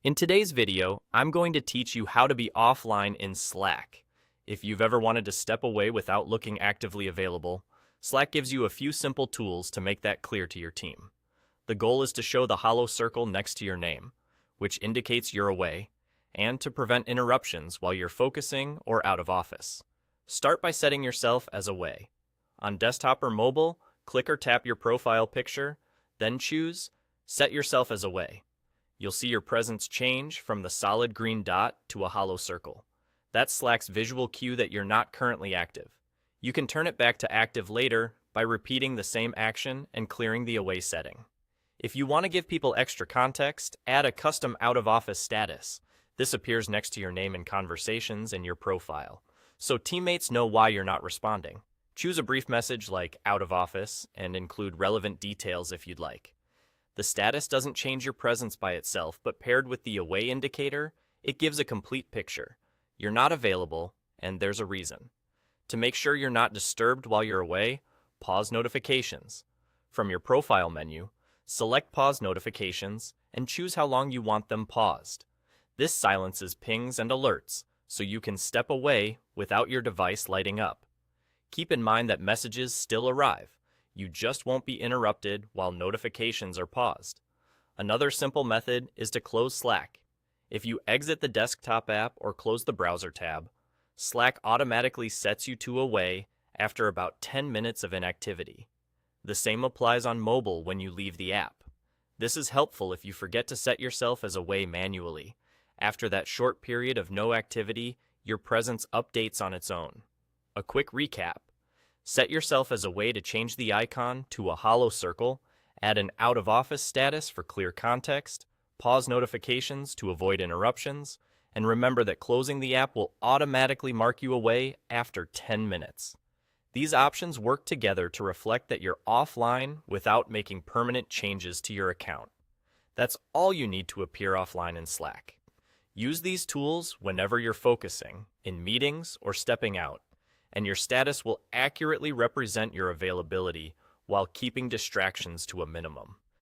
In today's video, I'm going to teach you how to be offline in Slack. If you've ever wanted to step away without looking actively available, Slack gives you a few simple tools to make that clear to your team. The goal is to show the hollow circle next to your name, which indicates you're away, and to prevent interruptions while you're focusing or out of office. Start by setting yourself as away. On desktop or mobile, click or tap your profile picture, then choose Set Yourself as Away. You'll see your presence change from the solid green dot to a hollow circle. That's Slack's visual cue that you're not currently active. You can turn it back to active later by repeating the same action and clearing the away setting. If you want to give people extra context, add a custom out-of-office status. This appears next to your name in conversations and your profile, so teammates know why you're not responding. Choose a brief message like out of office and include relevant details if you'd like. The status doesn't change your presence by itself, but paired with the away indicator, it gives a complete picture. You're not available, and there's a reason. To make sure you're not disturbed while you're away, pause notifications. From your profile menu, select Pause Notifications and choose how long you want them paused. This silences pings and alerts, so you can step away without your device lighting up. Keep in mind that messages still arrive. You just won't be interrupted while notifications are paused. Another simple method is to close Slack. If you exit the desktop app or close the browser tab, Slack automatically sets you to away after about 10 minutes of inactivity. The same applies on mobile when you leave the app. This is helpful if you forget to set yourself as away manually. After that short period of no activity, your presence updates on its own. A quick recap. Set yourself as away to change the icon to a hollow circle, add an out-of-office status for clear context, pause notifications to avoid interruptions, and remember that closing the app will automatically mark you away after 10 minutes. These options work together to reflect that you're offline without making permanent changes to your account. That's all you need to appear offline in Slack. Use these tools whenever you're focusing, in meetings or stepping out, and your status will accurately represent your availability while keeping distractions to a minimum.